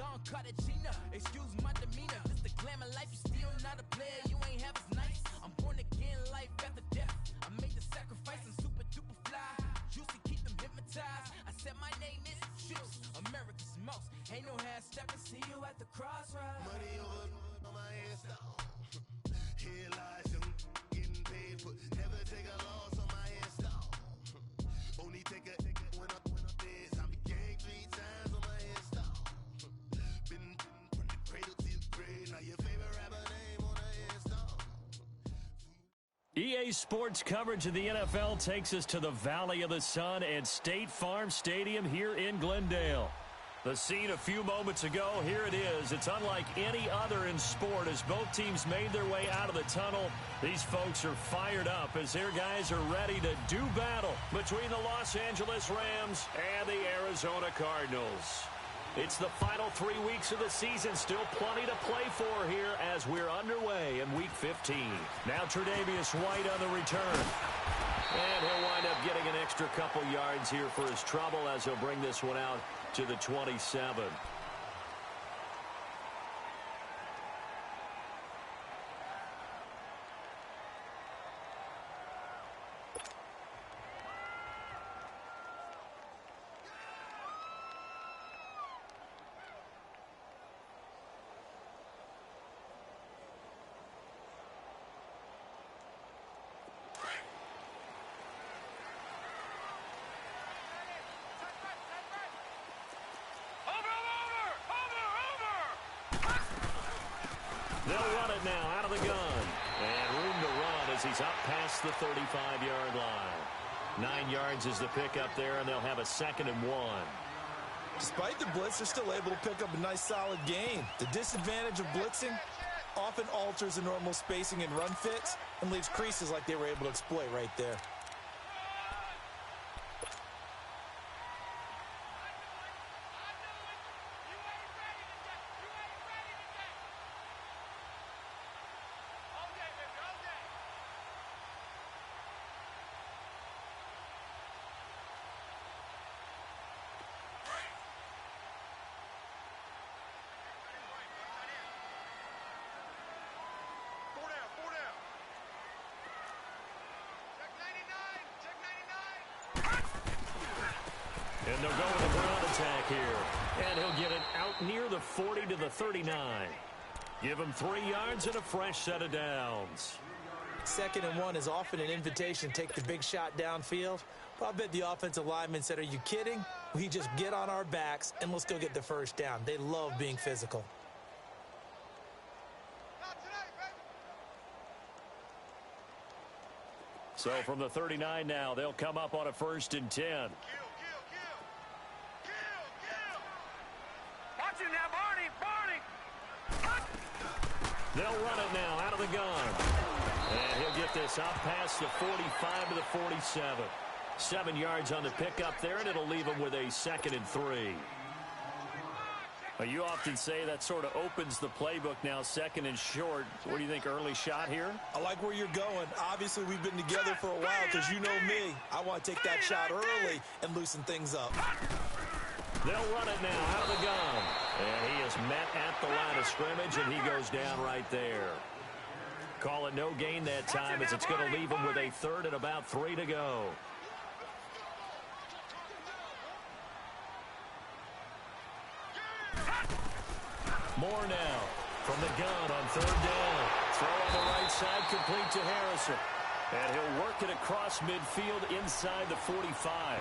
Don Cartagena, excuse my demeanor. This the glamour life, you still not a player, you ain't half as nice. I'm born again, life after death. I made the sacrifice and super duper fly. Juicy, keep them hypnotized. I said my name is Juice, America's most. Ain't no half stepping, see you at the crossroads. Money over on my hairstyle. Here lies young, getting paid, but never take a loss on my hairstyle. Only take a when I'm dead. I be gang 3 times on my hairstyle. Been from the cradle to the grave. Now your favorite rapper name on a hairstyle. EA Sports coverage of the NFL takes us to the Valley of the Sun and State Farm Stadium here in Glendale. The scene a few moments ago, here it is. It's unlike any other in sport as both teams made their way out of the tunnel. These folks are fired up as their guys are ready to do battle between the Los Angeles Rams and the Arizona Cardinals. It's the final 3 weeks of the season. Still plenty to play for here as we're underway in Week 15. Now Tre'Davious White on the return. And he'll wind up getting an extra couple yards here for his trouble as he'll bring this one out to the 27. They'll run it now out of the gun. And room to run as he's up past the 35-yard line. 9 yards is the pickup there, and they'll have a 2nd and 1. Despite the blitz, they're still able to pick up a nice, solid gain. The disadvantage of blitzing often alters the normal spacing and run fits and leaves creases like they were able to exploit right there. And they'll go with a ground attack here. And he'll get it out near the 40 to the 39. Give him 3 yards and a fresh set of downs. 2nd and 1 is often an invitation to take the big shot downfield. But I bet the offensive lineman said, are you kidding? We just get on our backs and let's go get the first down. They love being physical. So from the 39 now, they'll come up on a 1st and 10. Watch it now, Barney! They'll run it now out of the gun. And he'll get this out past the 45 to the 47. 7 yards on the pickup there, and it'll leave him with a 2nd and 3. Well, you often say that sort of opens the playbook now, 2nd and short. What do you think, early shot here? I like where you're going. Obviously, we've been together for a while because you know me. I want to take that shot early and loosen things up. They'll run it now out of the gun. And he is met at the line of scrimmage, and he goes down right there. Call it no gain that time as it's going to leave him with a 3rd and about 3 to go. More now from the gun on 3rd down. Throw on the right side, complete to Harrison. And he'll work it across midfield inside the 45.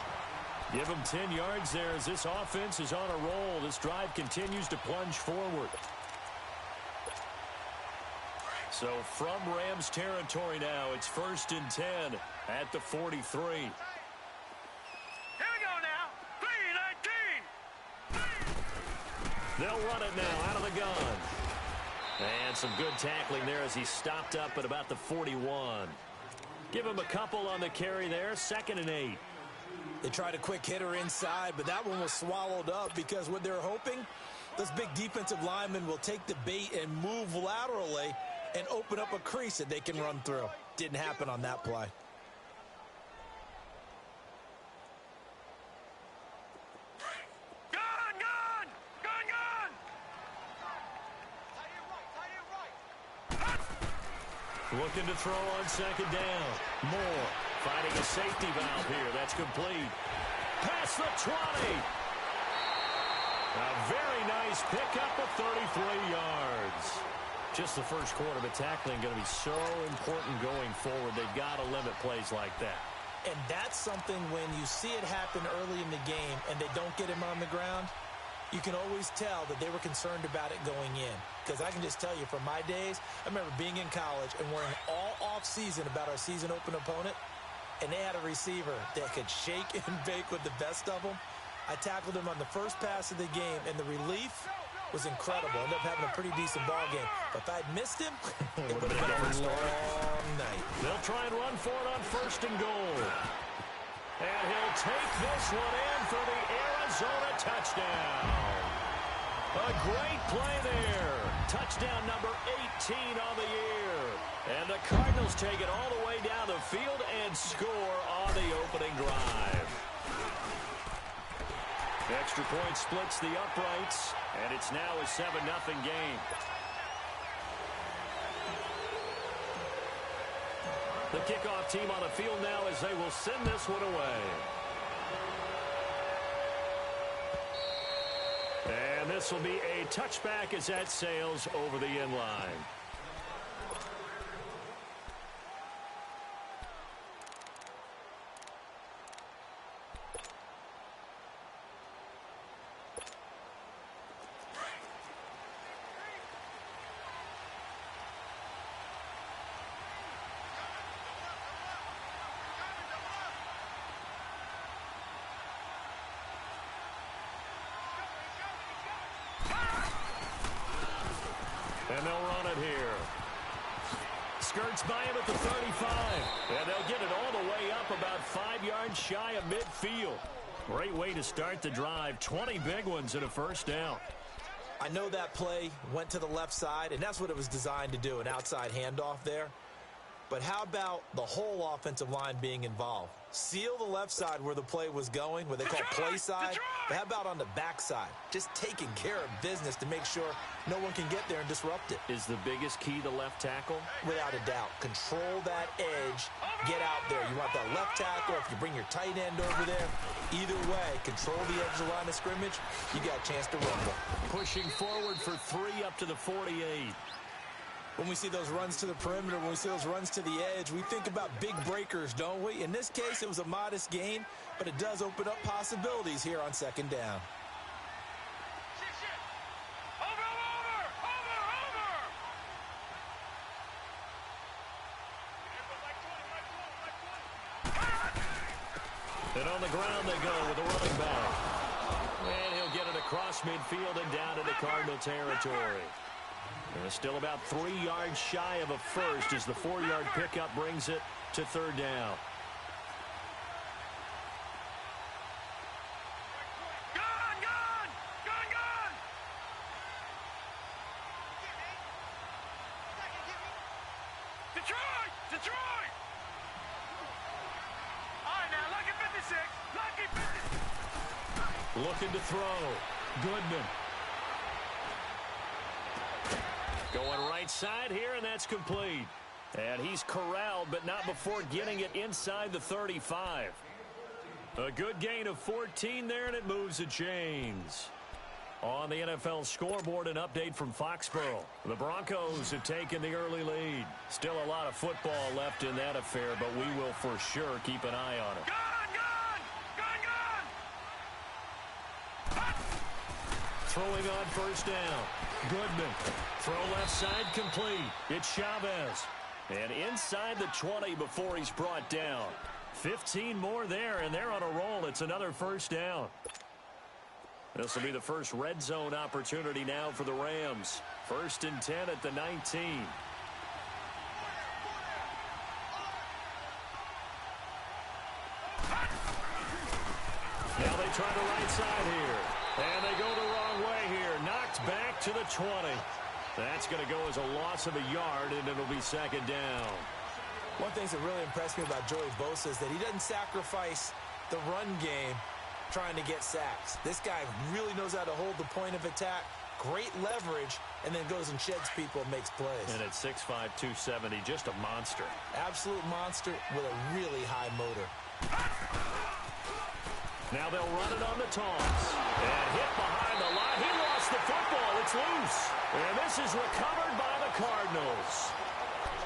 Give him 10 yards there as this offense is on a roll. This drive continues to plunge forward. So from Rams territory now, it's 1st and 10 at the 43. Here we go now. 3-19. They'll run it now out of the gun. And some good tackling there as he stopped up at about the 41. Give him a couple on the carry there, 2nd and 8. They tried a quick hitter inside, but that one was swallowed up because what they're hoping, this big defensive lineman will take the bait and move laterally and open up a crease that they can run through. Didn't happen on that play. Gun! Looking to throw on second down. Moore finding a safety valve here. That's complete. Past the 20. A very nice pickup of 33 yards. Just the first quarter, but tackling going to be so important going forward. They've got to limit plays like that. And that's something when you see it happen early in the game and they don't get him on the ground, you can always tell that they were concerned about it going in. Because I can just tell you from my days, I remember being in college and worrying all off-season about our season open opponent, and they had a receiver that could shake and bake with the best of them. I tackled him on the first pass of the game, and the relief was incredible. Ended up having a pretty decent ball game. But if I'd missed him, it would have been a long night. They'll try and run for it on first and goal. And he'll take this one in for the Arizona touchdown. A great play there. Touchdown number 18 on the year. And the Cardinals take it all the way down the field and score on the opening drive. Extra point splits the uprights, and it's now a 7-0 game. The kickoff team on the field now as they will send this one away. And this will be a touchback as that sails over the end line. And they'll run it here. Skirts by him at the 35. And they'll get it all the way up about 5 yards shy of midfield. Great way to start the drive. 20 big ones and a first down. I know that play went to the left side, and that's what it was designed to do, an outside handoff there. But how about the whole offensive line being involved? Seal the left side where the play was going, where they call play side. But how about on the back side? Just taking care of business to make sure no one can get there and disrupt it. Is the biggest key the left tackle? Without a doubt. Control that edge. Get out there. You want that left tackle. If you bring your tight end over there, either way, control the edge of the line of scrimmage. You got a chance to rumble. Pushing forward for 3 up to the 48. When we see those runs to the perimeter, when we see those runs to the edge, we think about big breakers, don't we? In this case, it was a modest gain, but it does open up possibilities here on second down. And on the ground they go with the running back. And he'll get it across midfield and down into Cardinal territory. And it's still about 3 yards shy of a first as the 4-yard pickup brings it to third down. Detroit! All right, now, lucky 56. Lucky 56. Looking to throw. Goodman. Going right side here, and that's complete. And he's corralled, but not before getting it inside the 35. A good gain of 14 there, and it moves the chains. On the NFL scoreboard, an update from Foxborough. The Broncos have taken the early lead. Still a lot of football left in that affair, but we will for sure keep an eye on it. Throwing on first down. Goodman. Throw left side complete. It's Chavez. And inside the 20 before he's brought down. 15 more there, and they're on a roll. It's another first down. This will be the first red zone opportunity now for the Rams. 1st and 10 at the 19. Now they try the right side here. And they go the wrong way here. Knocked back to the 20. That's going to go as a loss of a yard, and it'll be second down. One thing that really impressed me about Joey Bosa is that he doesn't sacrifice the run game trying to get sacks. This guy really knows how to hold the point of attack, great leverage, and then goes and sheds people and makes plays. And at 6'5", 270, just a monster. Absolute monster with a really high motor. Now they'll run it on the toss. And hit behind the line. He lost the football. It's loose. And this is recovered by the Cardinals.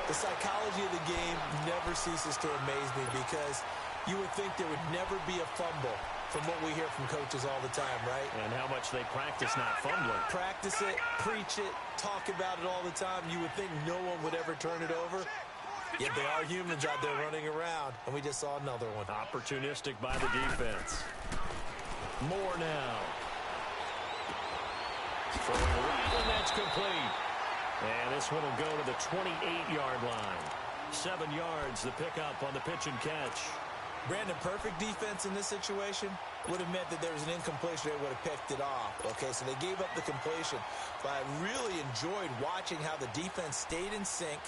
The psychology of the game never ceases to amaze me because you would think there would never be a fumble from what we hear from coaches all the time, right? And how much they practice not fumbling. Practice it, preach it, talk about it all the time. You would think no one would ever turn it over. Yet they are humans out there running around, and we just saw another one. Opportunistic by the defense. More now. Throwing right, and that's complete. And this one will go to the 28-yard line. 7 yards, the pickup on the pitch and catch. Brandon, perfect defense in this situation would have meant that there was an incompletion. They would have picked it off. Okay, so they gave up the completion. But I really enjoyed watching how the defense stayed in sync,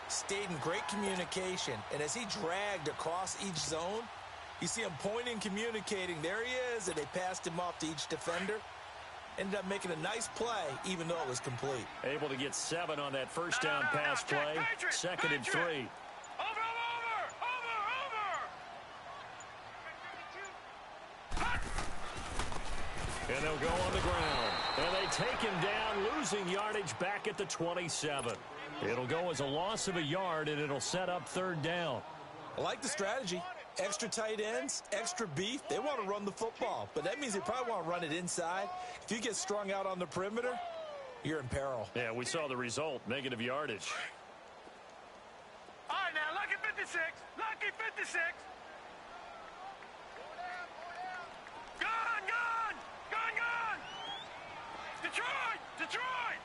stayed in great communication. And as he dragged across each zone, you see him pointing, communicating. There he is, and they passed him off to each defender. Ended up making a nice play, even though it was complete. Able to get 7 on that first down pass play. Second and 3. Over! And they'll go on the ground. And they take him down, losing yardage back at the 27. It'll go as a loss of a yard, and it'll set up third down. I like the strategy. Extra tight ends, extra beef. They want to run the football, but that means they probably want to run it inside. If you get strung out on the perimeter, you're in peril. Yeah, we saw the result, negative yardage. All right, now, lucky 56. Lucky 56. Gone. Detroit.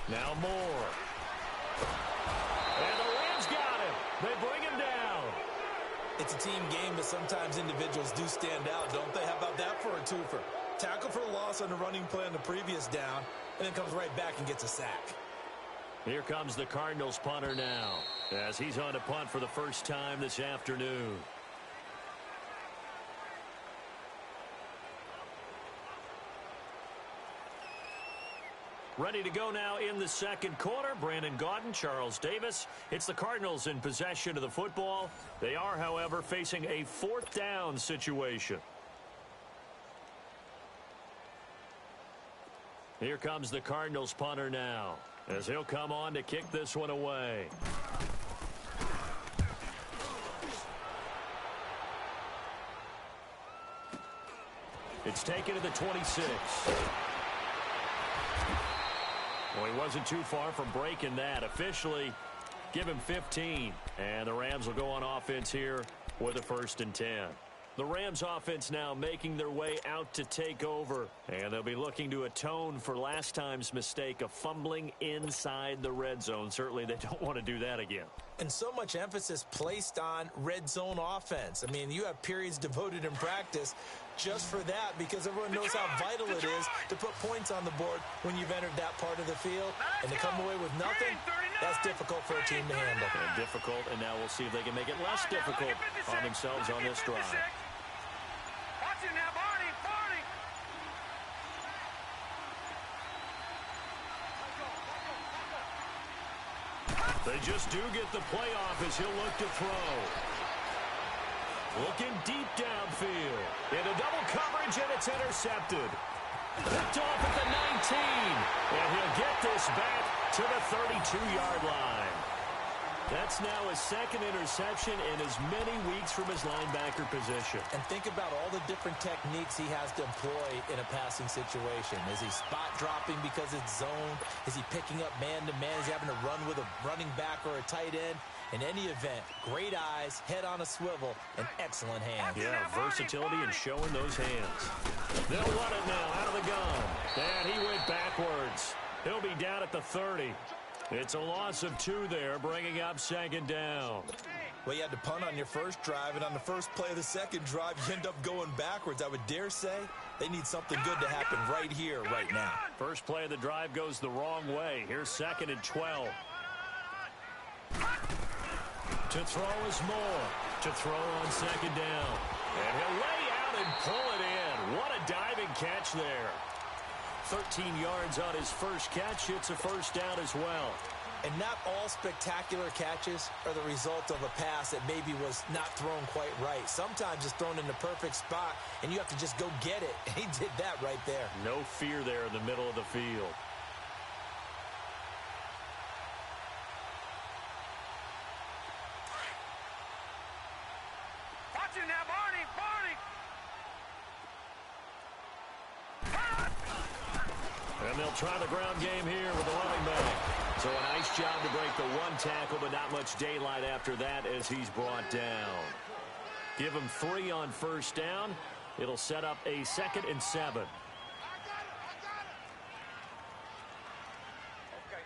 Now more. And the Rams got him. They bring him down. It's a team game, but sometimes individuals do stand out, don't they? How about that for a twofer? Tackle for a loss on the running play on the previous down, and then comes right back and gets a sack. Here comes the Cardinals punter now, as he's on to punt for the first time this afternoon. Ready to go now in the second quarter. Brandon Gaudin, Charles Davis. It's the Cardinals in possession of the football. They are, however, facing a fourth down situation. Here comes the Cardinals punter now, as he'll come on to kick this one away. It's taken to the 26. Well, he wasn't too far from breaking that. Officially, give him 15. And the Rams will go on offense here with a 1st and 10. The Rams offense now making their way out to take over. And they'll be looking to atone for last time's mistake of fumbling inside the red zone. Certainly they don't want to do that again. And so much emphasis placed on red zone offense. I mean, you have periods devoted in practice just for that, because everyone knows how vital it is to put points on the board when you've entered that part of the field. And to come away with nothing, that's difficult for a team to handle. And difficult, and now we'll see if they can make it less difficult on themselves on this drive. Watch it now, Barney. They just do get the playoff as he'll look to throw. Looking deep downfield. Into double coverage, and it's intercepted. Picked off at the 19. And he'll get this back to the 32-yard line. That's now his second interception in as many weeks from his linebacker position. And think about all the different techniques he has to employ in a passing situation. Is he spot dropping because it's zone? Is he picking up man-to-man? Is he having to run with a running back or a tight end? In any event, great eyes, head on a swivel, and excellent hands. Yeah, versatility and showing those hands. They'll run it now out of the gun. And he went backwards. He'll be down at the 30. It's a loss of 2 there, bringing up 2nd down. Well, you had to punt on your first drive, and on the first play of the second drive, you end up going backwards. I would dare say they need something good to happen right here, right now. First play of the drive goes the wrong way. Here's 2nd and 12. To throw is Moore. To throw on 2nd down. And he'll lay out and pull it in. What a diving catch there. 13 yards on his first catch. It's a first down as well. And not all spectacular catches are the result of a pass that maybe was not thrown quite right. Sometimes it's thrown in the perfect spot, and you have to just go get it. And he did that right there. No fear there in the middle of the field. Watch him now, Barney! And they'll try the ground game here with the running back. So a nice job to break the one tackle, but not much daylight after that as he's brought down. Give him 3 on first down. It'll set up a 2nd and 7. Okay,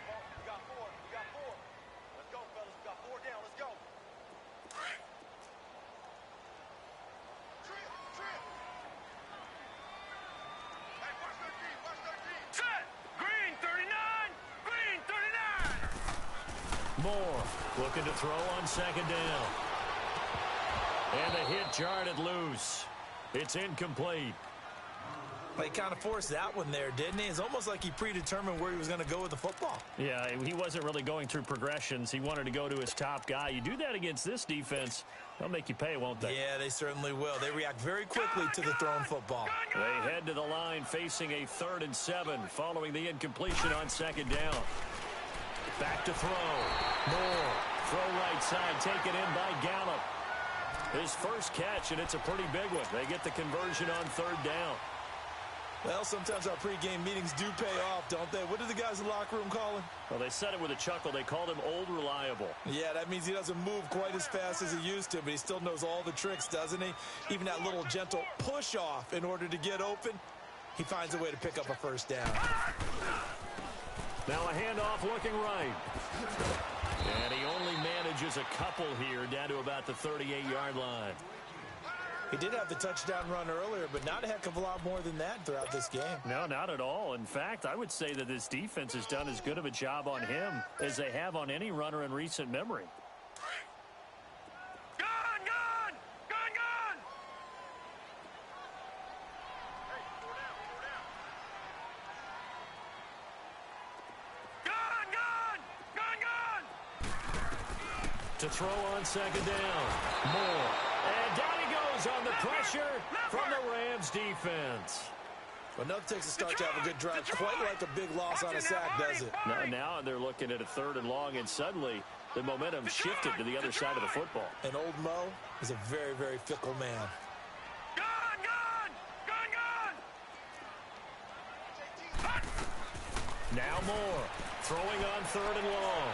well, we got 4. Let's go, fellas. We got 4 down. Let's go. Hey, watch their team. Set! Green 39! Green 39! Moore looking to throw on 2nd down. And the hit jarred it loose. It's incomplete. Well, he kind of forced that one there, didn't he? It's almost like he predetermined where he was going to go with the football. Yeah, he wasn't really going through progressions. He wanted to go to his top guy. You do that against this defense, they'll make you pay, won't they? Yeah, they certainly will. They react very quickly to the thrown football. They head to the line facing a 3rd and 7 following the incompletion on 2nd down. Back to throw. Moore. Throw right side, taken in by Gallup. His first catch, and it's a pretty big one. They get the conversion on 3rd down. Well, sometimes our pregame meetings do pay off, don't they? What did the guys in the locker room call him? Well, they said it with a chuckle. They called him Old Reliable. Yeah, that means he doesn't move quite as fast as he used to, but he still knows all the tricks, doesn't he? Even that little gentle push-off in order to get open, he finds a way to pick up a first down. Now a handoff looking right. And he only manages a couple here down to about the 38-yard line. He did have the touchdown run earlier, but not a heck of a lot more than that throughout this game. No, not at all. In fact, I would say that this defense has done as good of a job on him as they have on any runner in recent memory. Gun! Hey, 4 down. Gun! To throw on 2nd down. Moore. And down he goes on the pressure from the Rams defense. Well, nothing takes a start to have a good drive quite like a big loss on a sack, does it? Now they're looking at a 3rd and long, and suddenly the momentum shifted to the other side of the football. And old Mo is a very, very fickle man. Gun! Now Moore throwing on 3rd and long.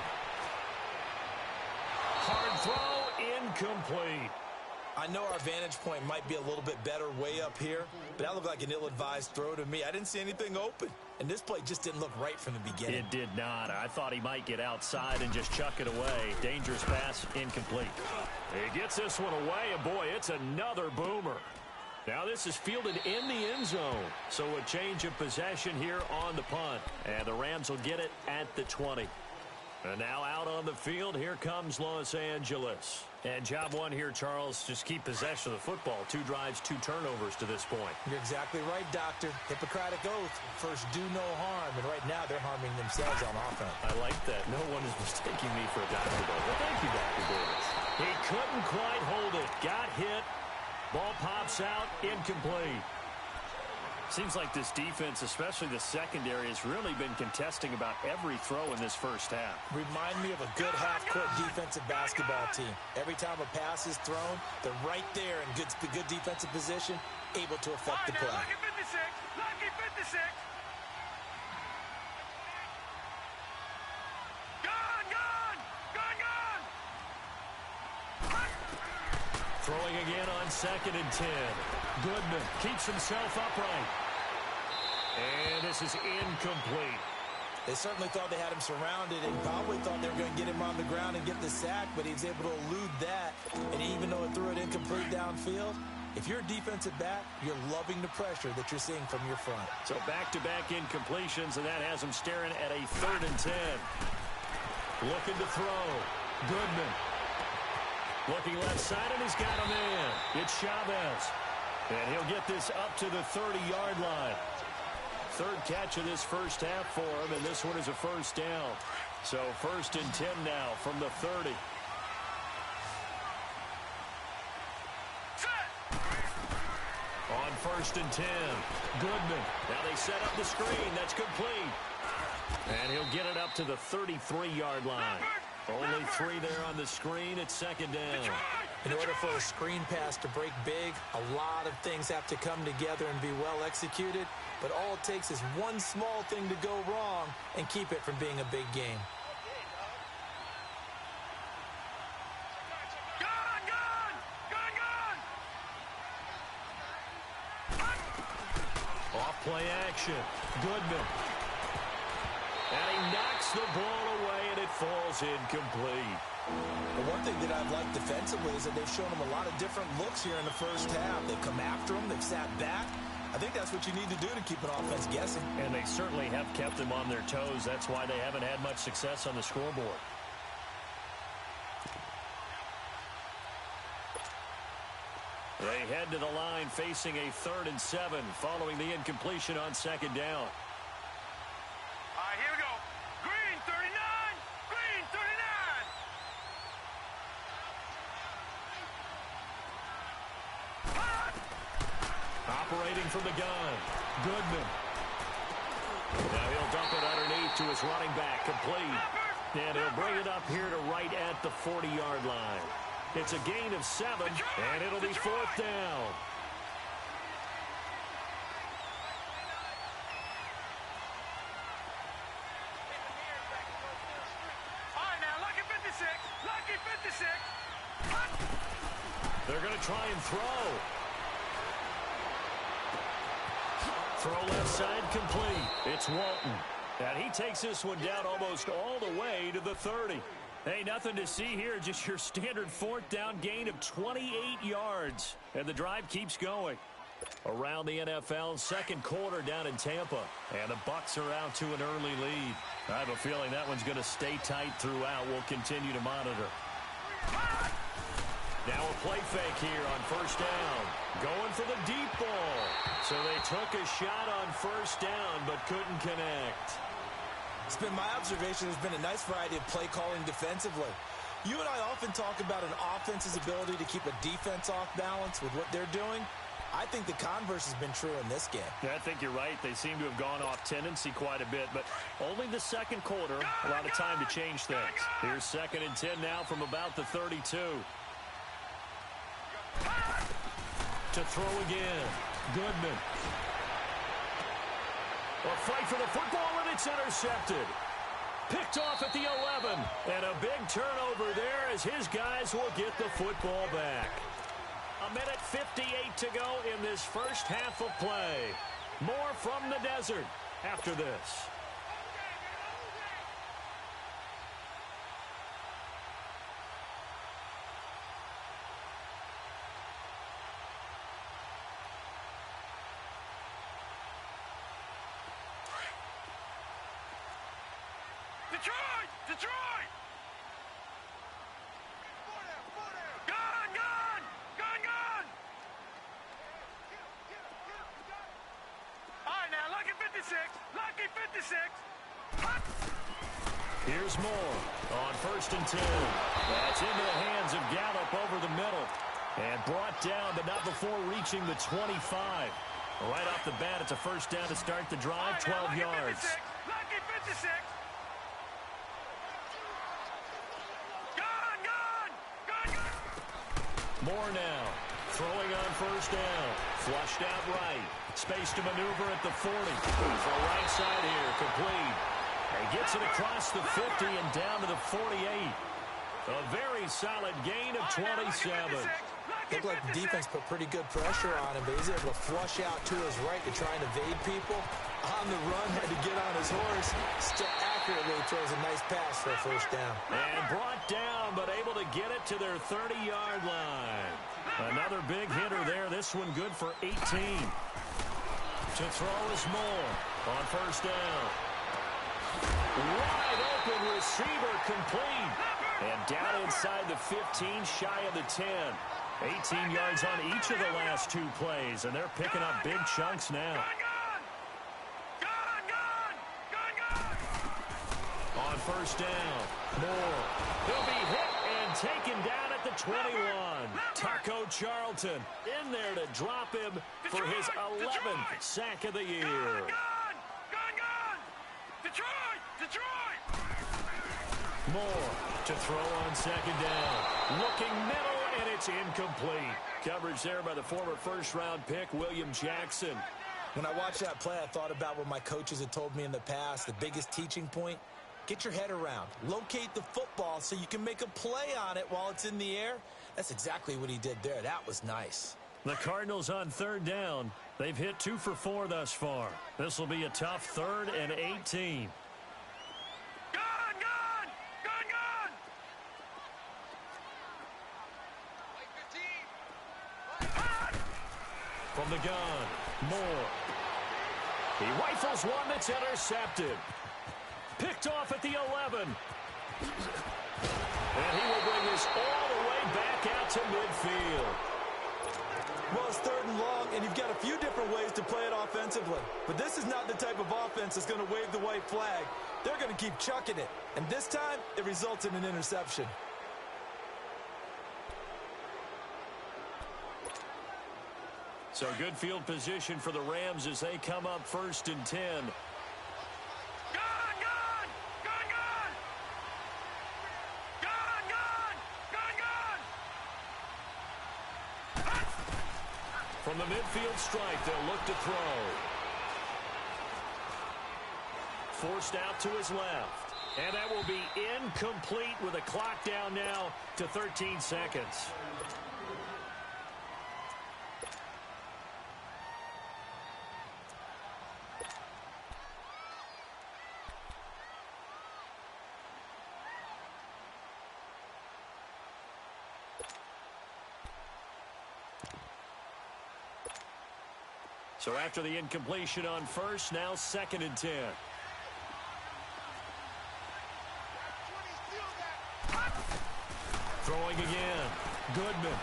Hard throw, incomplete. I know our vantage point might be a little bit better way up here, but that looked like an ill-advised throw to me. I didn't see anything open, and this play just didn't look right from the beginning. It did not. I thought he might get outside and just chuck it away. Dangerous pass, incomplete. He gets this one away, and boy, it's another boomer. Now this is fielded in the end zone, so a change of possession here on the punt, and the Rams will get it at the 20. And now out on the field, here comes Los Angeles. And job one here, Charles, just keep possession of the football. 2 drives, 2 turnovers to this point. You're exactly right, Doctor. Hippocratic oath. First, do no harm. And right now, they're harming themselves on offense. I like that. No one is mistaking me for a doctor, though. Well, thank you, Dr. Davis. He couldn't quite hold it. Got hit. Ball pops out. Incomplete. Seems like this defense, especially the secondary, has really been contesting about every throw in this first half. Remind me of a good half-court defensive basketball team. Every time a pass is thrown, they're right there in good defensive position, able to affect the play. Lucky 56! Lucky 56! Gun! Throwing again on 2nd and 10. Goodman keeps himself upright. And this is incomplete. They certainly thought they had him surrounded and probably thought they were going to get him on the ground and get the sack, but he was able to elude that. And even though it threw it incomplete downfield, if you're a defensive back, you're loving the pressure that you're seeing from your front. So back-to-back incompletions, and that has him staring at a 3rd and 10. Looking to throw. Goodman. Looking left side, and he's got a man. It's Chavez. And he'll get this up to the 30-yard line. Third catch of this first half for him, and this one is a first down. So 1st and 10 now from the 30. On 1st and 10, Goodman. Now they set up the screen. That's complete. And he'll get it up to the 33-yard line. Only 3 there on the screen. It's 2nd down. In order for a screen pass to break big, a lot of things have to come together and be well executed. But all it takes is one small thing to go wrong and keep it from being a big game. Off-play action. Goodman. And he knocks the ball away, and it falls incomplete. The one thing that I've liked defensively is that they've shown them a lot of different looks here in the first half. They've come after them. They've sat back. I think that's what you need to do to keep an offense guessing. And they certainly have kept them on their toes. That's why they haven't had much success on the scoreboard. They head to the line facing a 3rd and 7 following the incompletion on 2nd down. All right, here we go. Green 39. Green 39. Operating from the gun. Goodman. Now he'll dump it underneath to his running back. Complete. And he'll bring it up here to right at the 40-yard line. It's a gain of 7, and it'll be 4th down. All right, now, lucky 56. Lucky 56. They're going to try and throw. Throw left side complete. It's Walton. And he takes this one down almost all the way to the 30. Hey, nothing to see here. Just your standard 4th down gain of 28 yards. And the drive keeps going. Around the NFL, 2nd quarter down in Tampa. And the Bucs are out to an early lead. I have a feeling that one's going to stay tight throughout. We'll continue to monitor. Now a play fake here on 1st down. Going for the deep ball. So they took a shot on 1st down, but couldn't connect. It's been my observation there's been a nice variety of play calling defensively. You and I often talk about an offense's ability to keep a defense off balance with what they're doing. I think the converse has been true in this game. Yeah, I think you're right. They seem to have gone off tendency quite a bit, but only the 2nd quarter, a lot of time to change things. Here's 2nd and 10 now from about the 32. To throw again. Goodman. A fight for the football, and it's intercepted. Picked off at the 11. And a big turnover there as his guys will get the football back. 1:58 to go in this first half of play. More from the desert after this. Detroit! Detroit! Gun! Gun! Gun! Gun! All right, now, lucky 56. Lucky 56. Here's Moore on 1st and 10. That's into the hands of Gallup over the middle. And brought down, but not before reaching the 25. Right off the bat, it's a 1st down to start the drive, 12 yards. 56. Lucky 56. Gun! Gun! Gun! Gun! Moore now, throwing on 1st down. Flushed out right. Space to maneuver at the 40. For right side here, complete. He gets it across the 50 and down to the 48. A very solid gain of 27. Looked like the defense put pretty good pressure on him, but he's able to flush out to his right to try and evade people. On the run, had to get on his horse. Still accurately throws a nice pass for a 1st down. And brought down, but able to get it to their 30-yard line. Another big hitter there. This one good for 18. To throw is Moore on 1st down. Wide open receiver complete. And down inside the 15, shy of the 10. 18 yards on each of the last 2 plays, and they're picking up big chunks now. On first down, Moore. He'll be hit and taken down at the 21. Taco Charlton in there to drop him for his 11th sack of the year. Moore to throw on second down. Looking middle, and it's incomplete. Coverage there by the former first-round pick, William Jackson. When I watched that play, I thought about what my coaches had told me in the past. The biggest teaching point, get your head around. Locate the football so you can make a play on it while it's in the air. That's exactly what he did there. That was nice. The Cardinals on third down. They've hit 2 for 4 thus far. This will be a tough 3rd and 18. From the gun, Moore. He rifles one that's intercepted. Picked off at the 11. And he will bring this all the way back out to midfield. Well, it's 3rd and long, and you've got a few different ways to play it offensively. But this is not the type of offense that's going to wave the white flag. They're going to keep chucking it. And this time, it results in an interception. So good field position for the Rams as they come up 1st and 10. From the midfield stripe, they'll look to throw. Forced out to his left. And that will be incomplete with a clock down now to 13 seconds. So after the incompletion on first, now 2nd and 10. Throwing again. Goodman.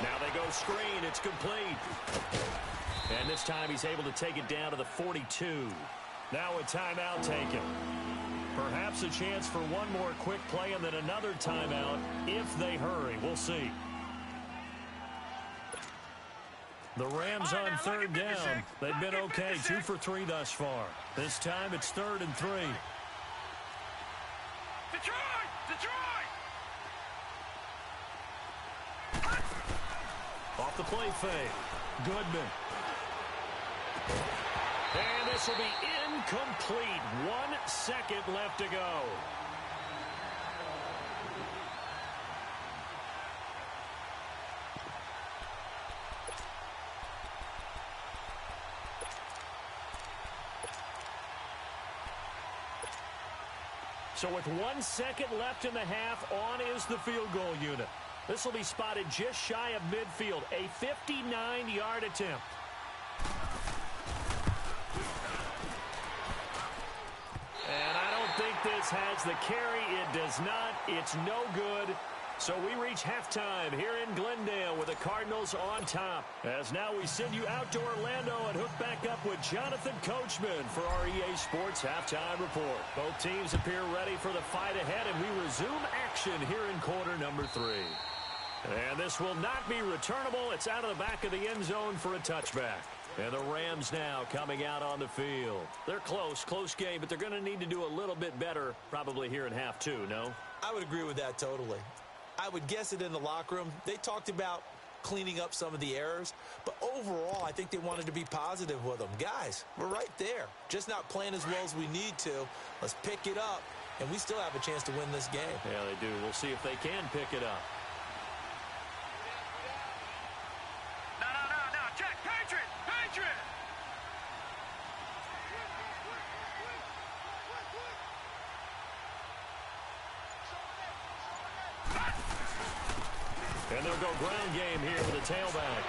Now they go screen. It's complete. And this time he's able to take it down to the 42. Now a timeout taken. Perhaps a chance for one more quick play and then another timeout if they hurry. We'll see. The Rams on 3rd down. They've been okay, 2 for 3 thus far. This time it's 3rd and 3. Detroit! Off the play fake. Goodman. And this will be incomplete. 1 second left to go. So with 1 second left in the half, on is the field goal unit. This will be spotted just shy of midfield, a 59-yard attempt. And I don't think this has the carry. It does not. It's no good. So we reach halftime here in Glendale with the Cardinals on top. As now we send you out to Orlando and hook back up with Jonathan Coachman for our EA Sports Halftime Report. Both teams appear ready for the fight ahead, and we resume action here in quarter number 3. And this will not be returnable. It's out of the back of the end zone for a touchback. And the Rams now coming out on the field. They're close game, but they're going to need to do a little bit better probably here in half 2, no? I would agree with that totally. I would guess it in the locker room. They talked about cleaning up some of the errors, but overall, I think they wanted to be positive with them. Guys, we're right there. Just not playing as well as we need to. Let's pick it up, and we still have a chance to win this game. Yeah, they do. We'll see if they can pick it up. No, check, Patriot! And they'll go ground game here with a tailback.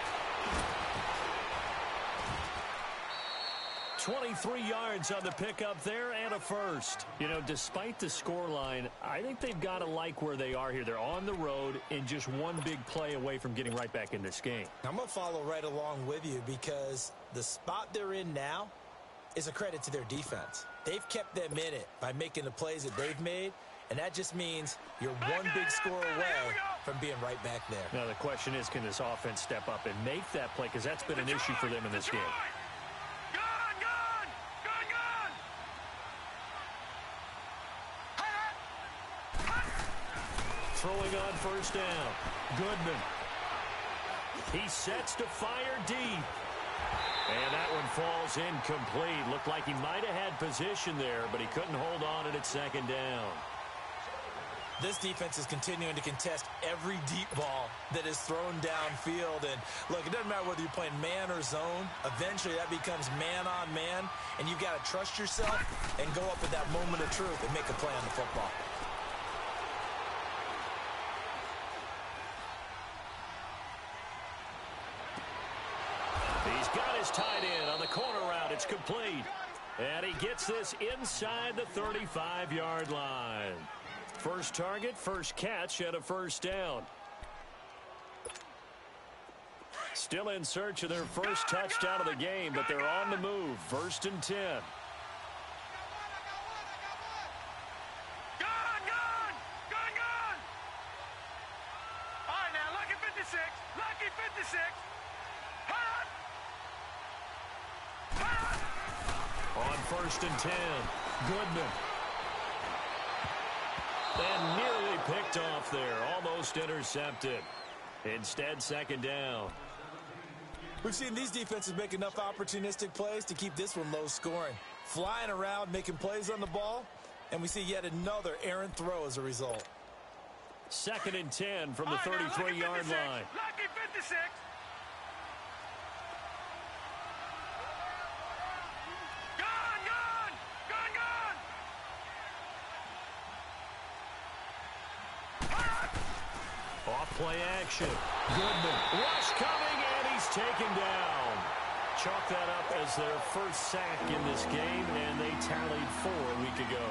23 yards on the pickup there and a first. You know, despite the scoreline, I think they've got to like where they are here. They're on the road and just one big play away from getting right back in this game. I'm going to follow right along with you because the spot they're in now is a credit to their defense. They've kept them in it by making the plays that they've made, and that just means you're one big score away from being right back there. Now, the question is, can this offense step up and make that play? Because that's been an issue for them in this game. Throwing on first down. Goodman. He sets to fire deep. And that one falls incomplete. Looked like he might have had position there, but he couldn't hold on at second down. This defense is continuing to contest every deep ball that is thrown downfield. And, look, it doesn't matter whether you're playing man or zone. Eventually, that becomes man on man, and you've got to trust yourself and go up at that moment of truth and make a play on the football. He's got his tight end on the corner route. It's complete. And he gets this inside the 35-yard line. First target, first catch, and a first down. Still in search of their first touchdown of the game, but they're on the move. First and 10. All right, now, lucky 56. Lucky 56. On first and 10, Goodman. And nearly picked off there, almost intercepted. Instead, second down. We've seen these defenses make enough opportunistic plays to keep this one low scoring. Flying around, making plays on the ball, and we see yet another errant throw as a result. Second and 10 from the 33-yard line. Lucky 56. Play action. Goodman. Rush coming, and he's taken down. Chalk that up as their first sack in this game, and they tallied 4 a week ago.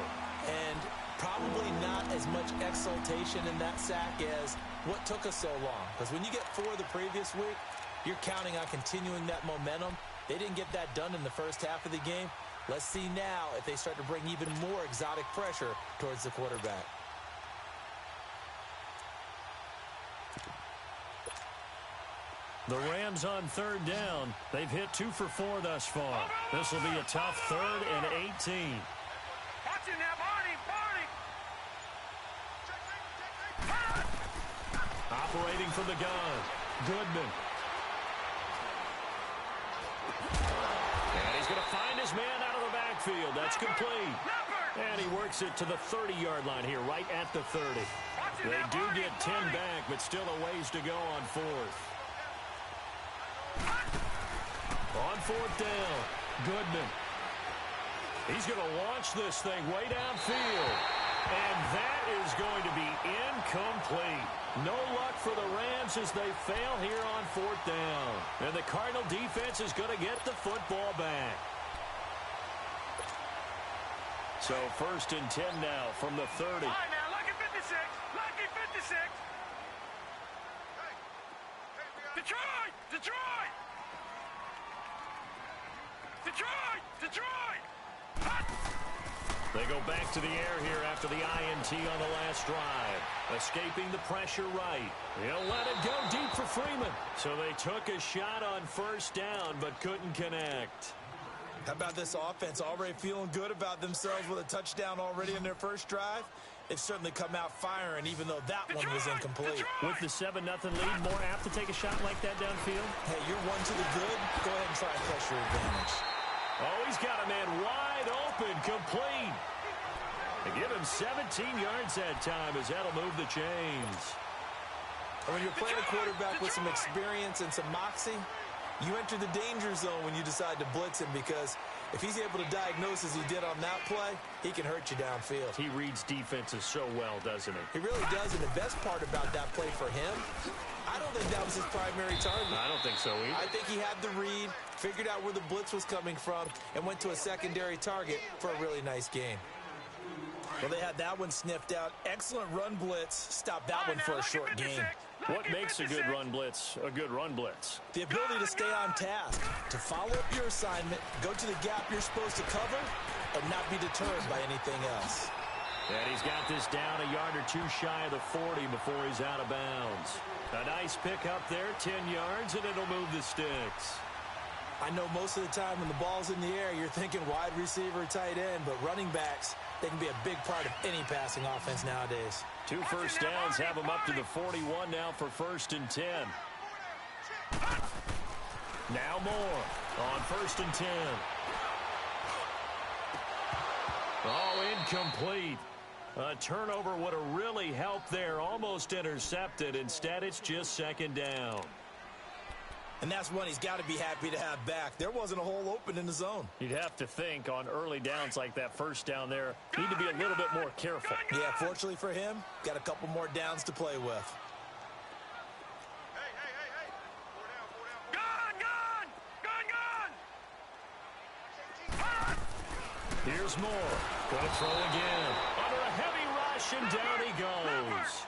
And probably not as much exultation in that sack as what took us so long. Because when you get 4 the previous week, you're counting on continuing that momentum. They didn't get that done in the first half of the game. Let's see now if they start to bring even more exotic pressure towards the quarterback. The Rams on third down. They've hit 2 for 4 thus far. This will be a tough 3rd and 18. Watch it now, Barney. Operating from the gun. Goodman. And he's going to find his man out of the backfield. That's complete. And he works it to the 30-yard line here, right at the 30. They do get 10 back, but still a ways to go on 4th. On 4th down, Goodman. He's going to launch this thing way downfield. And that is going to be incomplete. No luck for the Rams as they fail here on 4th down. And the Cardinal defense is going to get the football back. So first and 10 now from the 30. All right, now, lucky 56. Lucky 56. Detroit! Detroit! Detroit! Detroit! They go back to the air here after the INT on the last drive. Escaping the pressure right. He'll let it go deep for Freeman. So they took a shot on first down but couldn't connect. How about this offense already feeling good about themselves with a touchdown already in their first drive? They've certainly come out firing even though that one was incomplete. With the 7-0 lead, more apt to take a shot like that downfield? Hey, you're 1 to the good. Go ahead and try and press your advantage. Oh, he's got a man wide open, complete. They give him 17 yards that time as that'll move the chains. And when you're playing a quarterback with some experience and some moxie, You enter the danger zone when you decide to blitz him, because if he's able to diagnose as he did on that play, he can hurt you downfield. He reads defenses so well, doesn't he? He really does, and the best part about that play for him, I don't think that was his primary target. I don't think so either. I think he had the read, figured out where the blitz was coming from, and went to a secondary target for a really nice gain. Well, they had that one sniffed out. Excellent run blitz. Stop that one for a short gain. What makes a good run blitz a good run blitz? The ability to stay on task, to follow up your assignment, go to the gap you're supposed to cover, and not be deterred by anything else. And he's got this down a yard or two shy of the 40 before he's out of bounds. A nice pick up there, 10 yards, and it'll move the sticks. I know most of the time when the ball's in the air, you're thinking wide receiver, tight end, but running backs, they can be a big part of any passing offense nowadays. 2 first downs have him up to the 41 now for 1st and 10. Now more on 1st and 10. Oh, incomplete. A turnover would have really helped there. Almost intercepted. Instead, it's just 2nd down. And that's one he's got to be happy to have back. There wasn't a hole open in the zone. You'd have to think on early downs like that, 1st down there, need to be a little bit more careful. Yeah, fortunately for him, got a couple more downs to play with. Here's Moore. Going to throw again. Under a heavy rush, and down he goes.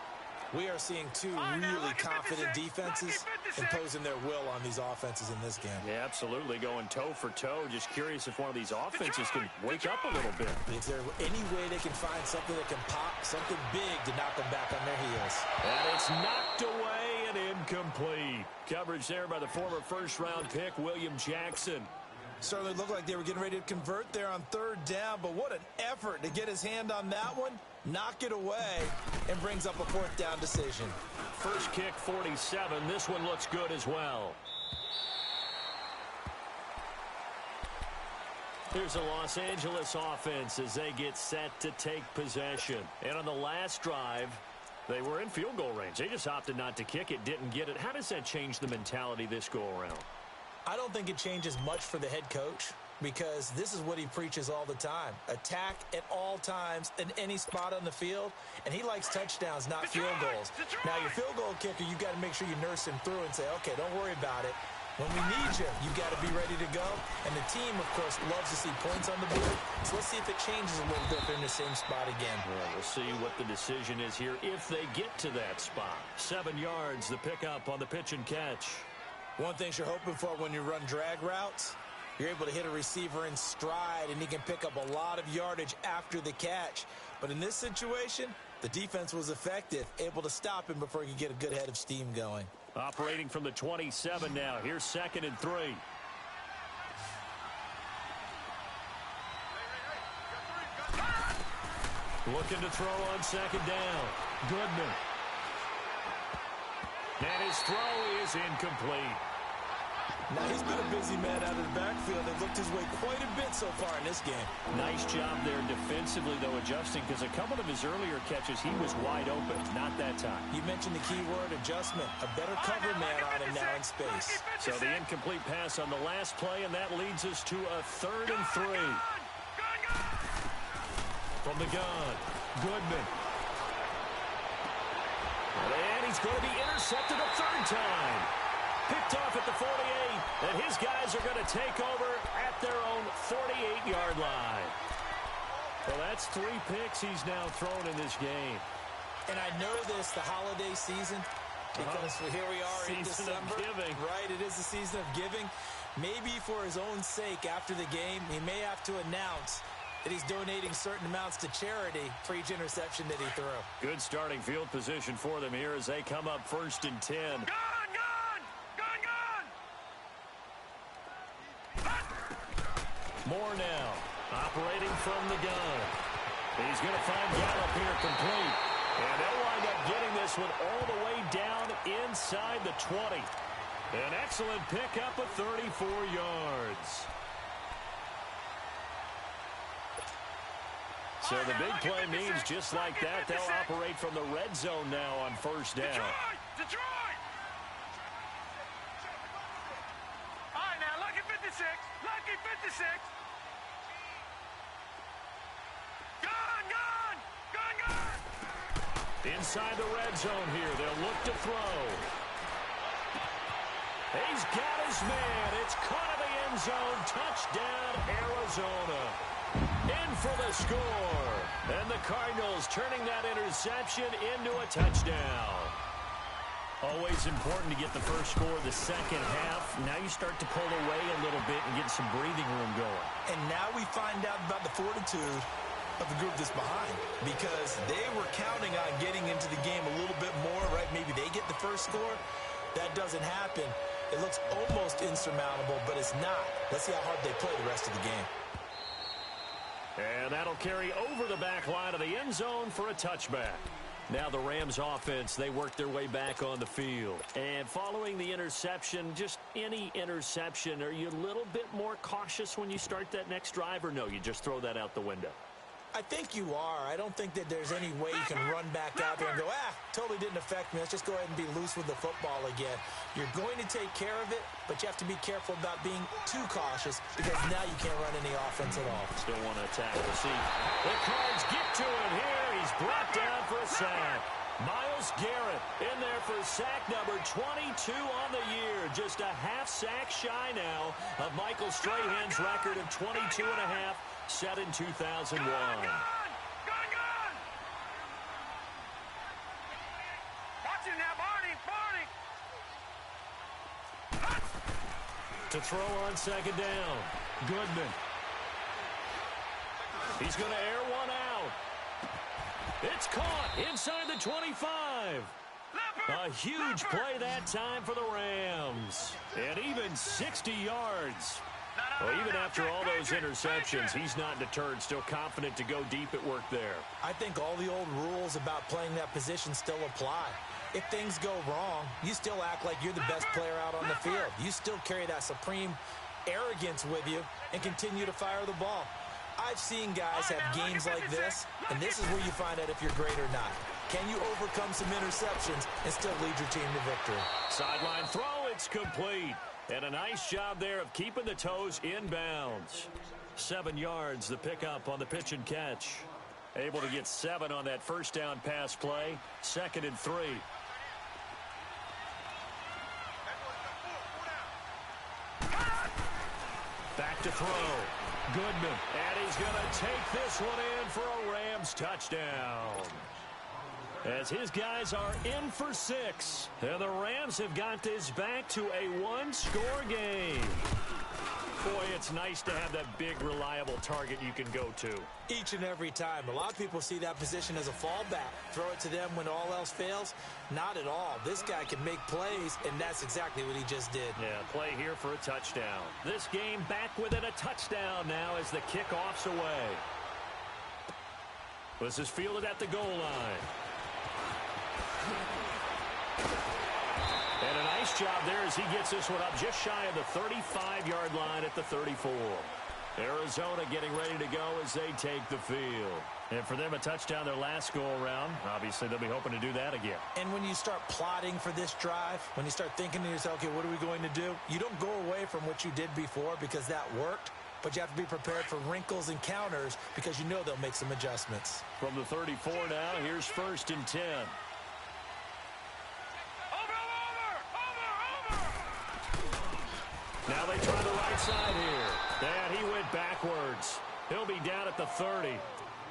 We are seeing two really confident defenses imposing their will on these offenses in this game. Yeah, absolutely. Going toe for toe. Just curious if one of these offenses can wake up a little bit. Is there any way they can find something that can pop, something big to knock them back on their heels? And it's knocked away and incomplete. Coverage there by the former 1st-round pick, William Jackson. Certainly looked like they were getting ready to convert there on 3rd down, but what an effort to get his hand on that one, knock it away, and brings up a 4th down decision. First kick, 47. This one looks good as well. Here's a Los Angeles offense as they get set to take possession. And on the last drive, they were in field goal range. They just opted not to kick it, didn't get it. How does that change the mentality this go-around? I don't think it changes much for the head coach, because this is what he preaches all the time. Attack at all times in any spot on the field, and he likes touchdowns, not field goals. Now, your field goal kicker, you've got to make sure you nurse him through and say, okay, don't worry about it. When we need you, you've got to be ready to go. And the team, of course, loves to see points on the board. So let's see if it changes a little bit if they're in the same spot again. Well, we'll see what the decision is here if they get to that spot. 7 yards, the pickup on the pitch and catch. One thing you're hoping for when you run drag routes, you're able to hit a receiver in stride, and he can pick up a lot of yardage after the catch. But in this situation, the defense was effective, able to stop him before he could get a good head of steam going. Operating from the 27 now. Here's 2nd and 3. Looking to throw on 2nd down. Goodman. And his throw is incomplete. Now, he's been a busy man out of the backfield. They've looked his way quite a bit so far in this game. Nice job there defensively, though, adjusting, because a couple of his earlier catches, he was wide open. Not that time. You mentioned the key word, adjustment. A better cover man on him now in space. So the incomplete pass on the last play, and that leads us to a 3rd and 3. From the gun, Goodman. And he's going to be intercepted a 3rd time. Picked off at the 48, and his guys are going to take over at their own 48-yard line. Well, that's 3 picks he's now thrown in this game. And I know this, the holiday season, because here we are in December. Giving. Right, it is the season of giving. Maybe for his own sake after the game, he may have to announce that he's donating certain amounts to charity for each interception that he threw. Good starting field position for them here as they come up 1st and 10. Moore now, operating from the gun. He's going to find Gallup here complete. And they'll wind up getting this one all the way down inside the 20. An excellent pickup of 34 yards. So the big play means just like that, they'll operate from the red zone now on 1st down. 56. Gone, gone, gone, gone. Inside the red zone here, they'll look to throw. He's got his man. It's caught in the end zone. Touchdown, Arizona. In for the score. And the Cardinals turning that interception into a touchdown. Always important to get the first score of the second half. Now you start to pull away a little bit and get some breathing room going. And now we find out about the fortitude of the group that's behind, because they were counting on getting into the game a little bit more, right? Maybe they get the first score. That doesn't happen. It looks almost insurmountable, but it's not. Let's see how hard they play the rest of the game. And that'll carry over the back line of the end zone for a touchback. Now the Rams offense, they work their way back on the field. And following the interception, just any interception, are you a little bit more cautious when you start that next drive, or no, you just throw that out the window? I think you are. I don't think that there's any way you can run back out there and go, totally didn't affect me. Let's just go ahead and be loose with the football again. You're going to take care of it, but you have to be careful about being too cautious, because now you can't run any offense at all. Still want to attack the seat. The Cards get to him here. He's brought down for a sack. Myles Garrett in there for sack number 22 on the year. Just a half sack shy now of Michael Strahan's record of 22 and a half, set in 2001. Gone! Watch him now, Barney! To throw on second down. Goodman. He's going to air one out. It's caught inside the 25. A huge play that time for the Rams. And even 60 yards. Well, even after all those interceptions, he's not deterred, still confident to go deep at work there. I think all the old rules about playing that position still apply. If things go wrong, you still act like you're the best player out on the field. You still carry that supreme arrogance with you and continue to fire the ball. I've seen guys have games like this, and this is where you find out if you're great or not. Can you overcome some interceptions and still lead your team to victory? Sideline throw, it's complete. And a nice job there of keeping the toes inbounds. 7 yards, the pickup on the pitch and catch. Able to get 7 on that first down pass play. 2nd and 3. Back to throw. Goodman. And he's going to take this one in for a Rams touchdown. As his guys are in for 6. And the Rams have got this back to a one-score game. Boy, it's nice to have that big, reliable target you can go to. Each and every time. A lot of people see that position as a fallback. Throw it to them when all else fails. Not at all. This guy can make plays, and that's exactly what he just did. Yeah, play here for a touchdown. This game back within a touchdown now as the kickoff's away. This is fielded at the goal line. And a nice job there as he gets this one up just shy of the 35-yard line at the 34. Arizona getting ready to go as they take the field. And for them, a touchdown their last go-around. Obviously, they'll be hoping to do that again. And when you start plotting for this drive, when you start thinking to yourself, okay, what are we going to do? You don't go away from what you did before because that worked. But you have to be prepared for wrinkles and counters because you know they'll make some adjustments. From the 34 now, here's 1st and 10. Now they try the right side here. And he went backwards. He'll be down at the 30.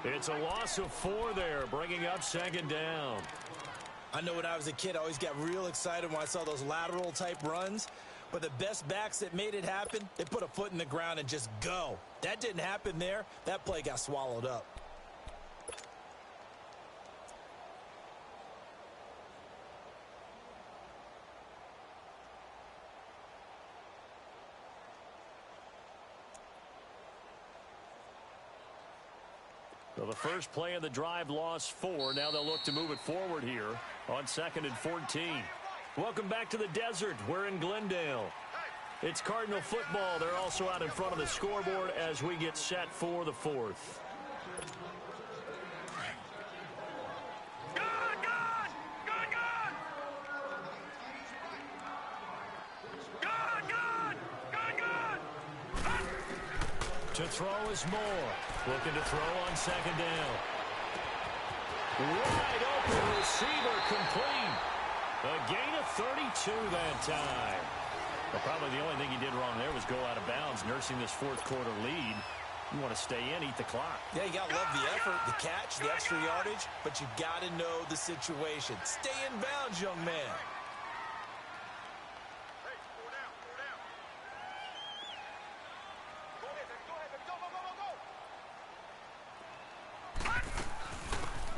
It's a loss of 4 there, bringing up 2nd down. I know when I was a kid, I always got real excited when I saw those lateral-type runs. But the best backs that made it happen, they put a foot in the ground and just go. That didn't happen there. That play got swallowed up. So the first play of the drive lost 4. Now they'll look to move it forward here on 2nd and 14. Welcome back to the desert. We're in Glendale. It's Cardinal football. They're also out in front of the scoreboard as we get set for the 4th. To throw is Moore. Looking to throw on second down. Wide open receiver complete. A gain of 32 that time. Well, probably the only thing he did wrong there was go out of bounds, nursing this fourth quarter lead. You want to stay in, eat the clock. Yeah, you got to love the effort, the catch, the extra yardage, but you got to know the situation. Stay in bounds, young man. Hey, 4 down, 4 down. Go ahead, baby, go ahead, baby. Go, go, go, go, go.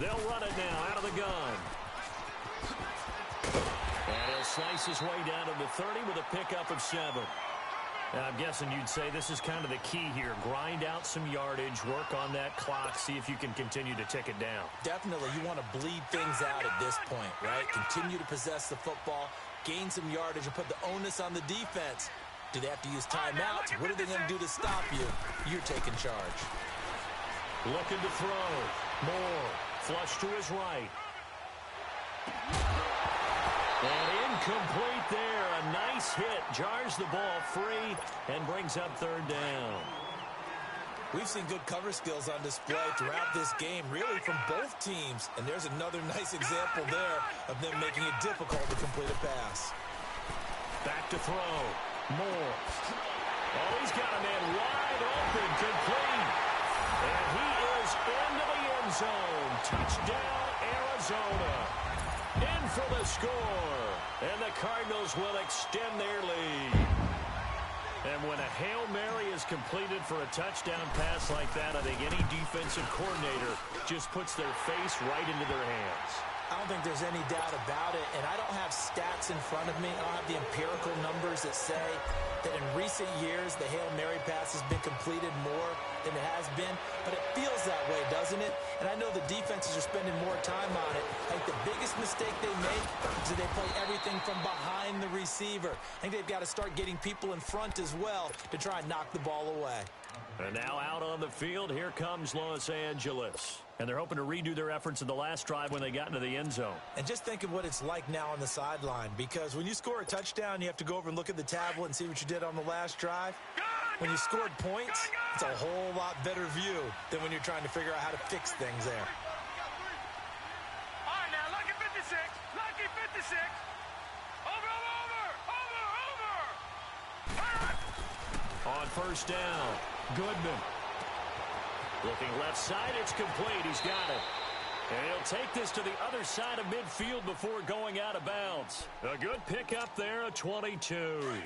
They'll run it now out of the gun. And he'll slice his way down to the 30 with a pickup of 7. And I'm guessing you'd say this is kind of the key here. Grind out some yardage, work on that clock, see if you can continue to tick it down. Definitely, you want to bleed things out at this point, right? Continue to possess the football, gain some yardage, and put the onus on the defense. Do they have to use timeouts? What are they going to do to stop you? You're taking charge. Looking to throw. Moore. Flush to his right. And incomplete there. A nice hit. Jars the ball free and brings up third down. We've seen good cover skills on display throughout this game, really from both teams. And there's another nice example there of them making it difficult to complete a pass. Back to throw. Moore. Oh, he's got a man wide open. Complete. And he is into the end zone. Touchdown, Arizona. In for the score. And the Cardinals will extend their lead. And when a Hail Mary is completed for a touchdown pass like that, I think any defensive coordinator just puts their face right into their hands. I don't think there's any doubt about it, and I don't have stats in front of me. I don't have the empirical numbers that say that in recent years the Hail Mary pass has been completed more than it has been, but it feels that way, doesn't it? And I know the defenses are spending more time on it. I think the biggest mistake they make is that they play everything from behind the receiver. I think they've got to start getting people in front as well to try and knock the ball away. And now out on the field, here comes Los Angeles. And they're hoping to redo their efforts in the last drive when they got into the end zone. And just think of what it's like now on the sideline, because when you score a touchdown, you have to go over and look at the tablet and see what you did on the last drive. When you scored points, it's a whole lot better view than when you're trying to figure out how to fix things there. All right, now, lucky 56. Lucky 56. Over, over, over. On first down, Goodman. Looking left side, it's complete. He's got it. And he'll take this to the other side of midfield before going out of bounds. A good pickup there, a 22.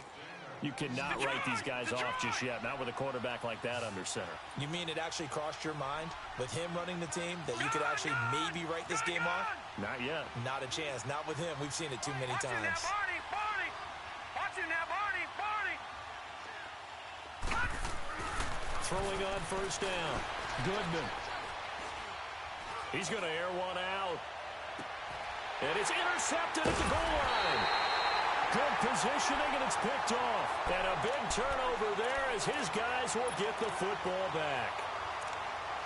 You cannot write these guys off just yet, not with a quarterback like that under center. You mean it actually crossed your mind with him running the team that you could actually maybe write this game off? Not yet. Not a chance. Not with him. We've seen it too many times. Barney. Watch it now, Barney. Throwing on first down. Goodman. He's going to air one out. And it's intercepted at the goal line. Good positioning, and it's picked off. And a big turnover there as his guys will get the football back.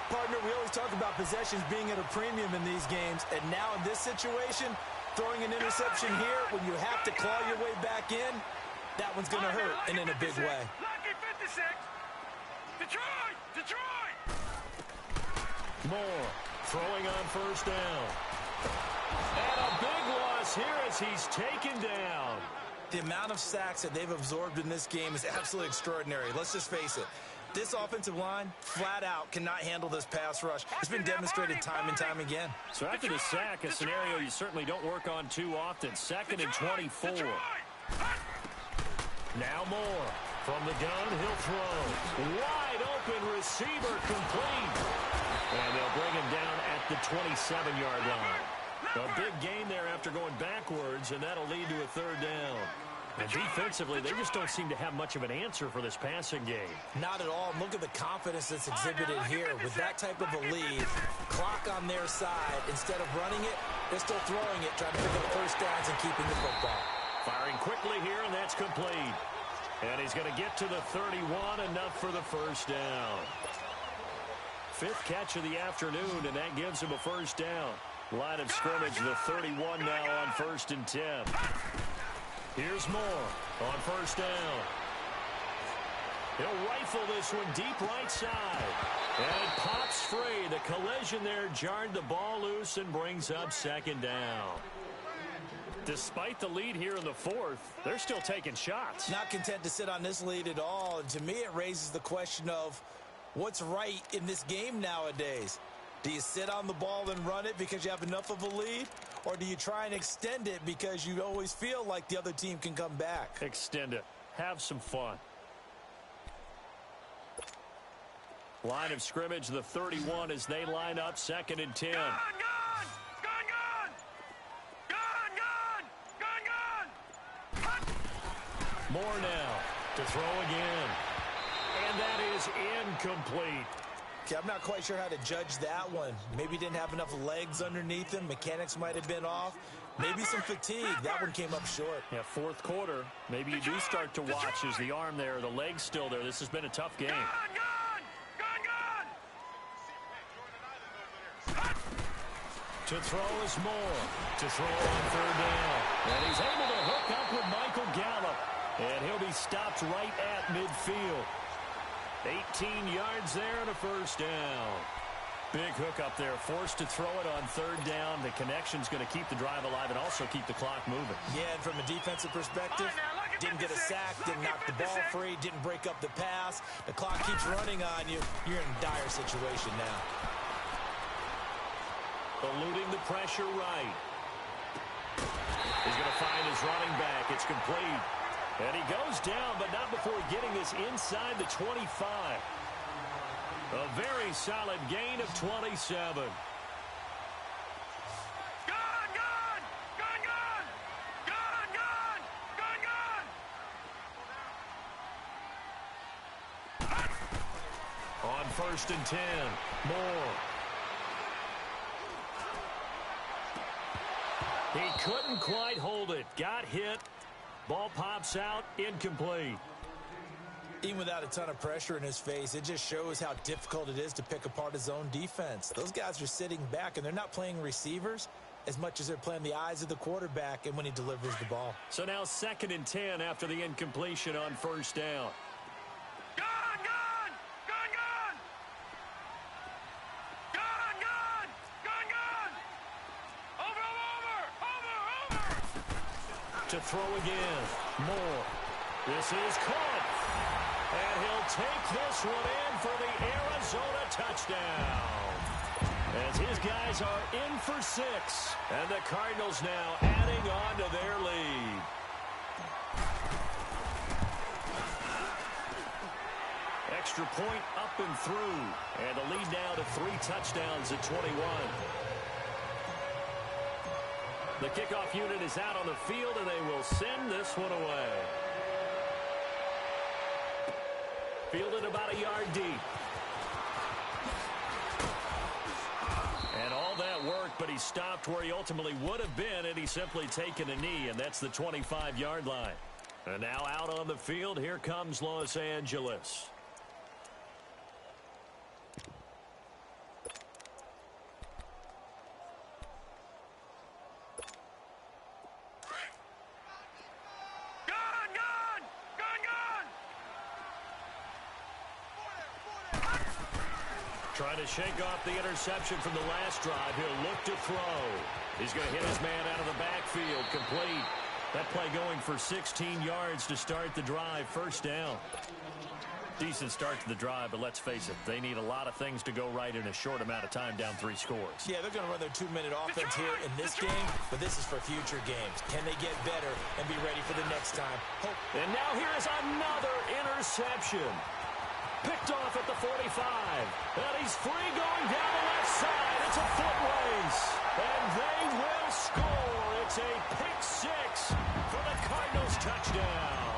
Partner, we always talk about possessions being at a premium in these games. And now in this situation, throwing an interception here when you have to claw your way back in, that one's going to hurt, and in a big way. Lucky 56. Detroit! Moore throwing on first down. And a big loss here as he's taken down. The amount of sacks that they've absorbed in this game is absolutely extraordinary. Let's just face it. This offensive line, flat out, cannot handle this pass rush. It's been demonstrated time and time again. So after the sack, a scenario you certainly don't work on too often. 2nd and 24. Now Moore. From the gun, he'll throw. Wide open receiver complete. And they'll bring him down at the 27-yard line. A big gain there after going backwards, and that'll lead to a third down. And defensively, they just don't seem to have much of an answer for this passing game. Not at all. Look at the confidence that's exhibited here. With that type of a lead, clock on their side, instead of running it, they're still throwing it, trying to pick up first downs and keeping the football. Firing quickly here, and that's complete. And he's going to get to the 31, enough for the first down. 5th catch of the afternoon, and that gives him a first down. Line of scrimmage, the 31 now on 1st and 10. Here's Moore on first down. He'll rifle this one deep right side. And it pops free. The collision there jarred the ball loose and brings up second down. Despite the lead here in the fourth, they're still taking shots. Not content to sit on this lead at all. And to me, it raises the question of what's right in this game nowadays. Do you sit on the ball and run it because you have enough of a lead? Or do you try and extend it because you always feel like the other team can come back? Extend it. Have some fun. Line of scrimmage, the 31 as they line up, 2nd and 10. Gun! Moore now to throw again. And that is incomplete. Okay, I'm not quite sure how to judge that one. Maybe didn't have enough legs underneath him. Mechanics might have been off. Maybe some fatigue. That one came up short. Yeah, fourth quarter. Maybe you do start to watch as the arm there, the leg's still there. This has been a tough game. To throw is Moore. To throw on 3rd down. And he's able to hook up with Michael Gallup. And he'll be stopped right at midfield. 18 yards there and a 1st down. Big hook up there. Forced to throw it on 3rd down. The connection's going to keep the drive alive and also keep the clock moving. Yeah, and from a defensive perspective, didn't get a sack, didn't knock the ball free, didn't break up the pass. The clock keeps running on you. You're in a dire situation now. Eluding the pressure right. He's going to find his running back. It's complete. And he goes down, but not before getting this inside the 25. A very solid gain of 27. On 1st and 10, Moore. He couldn't quite hold it. Got hit. Ball pops out, incomplete. Even without a ton of pressure in his face, it just shows how difficult it is to pick apart his own defense. Those guys are sitting back, and they're not playing receivers as much as they're playing the eyes of the quarterback and when he delivers the ball. So now 2nd and 10 after the incompletion on 1st down. To throw again. Moore. This is caught. And he'll take this one in for the Arizona touchdown. As his guys are in for 6. And the Cardinals now adding on to their lead. Extra point up and through. And the lead now to 3 touchdowns at 21. The kickoff unit is out on the field, and they will send this one away. Fielded about a yard deep. And all that work, but he stopped where he ultimately would have been had he simply taken a knee, and that's the 25-yard line. And now out on the field, here comes Los Angeles. Trying to shake off the interception from the last drive. He'll look to throw. He's going to hit his man out of the backfield. Complete. That play going for 16 yards to start the drive. 1st down. Decent start to the drive, but let's face it, they need a lot of things to go right in a short amount of time, down 3 scores. Yeah, they're going to run their 2-minute offense here in this game, but this is for future games. Can they get better and be ready for the next time? And now here is another interception. Picked off at the 45. And he's free going down the left side. It's a foot race. And they will score. It's a pick 6 for the Cardinals touchdown.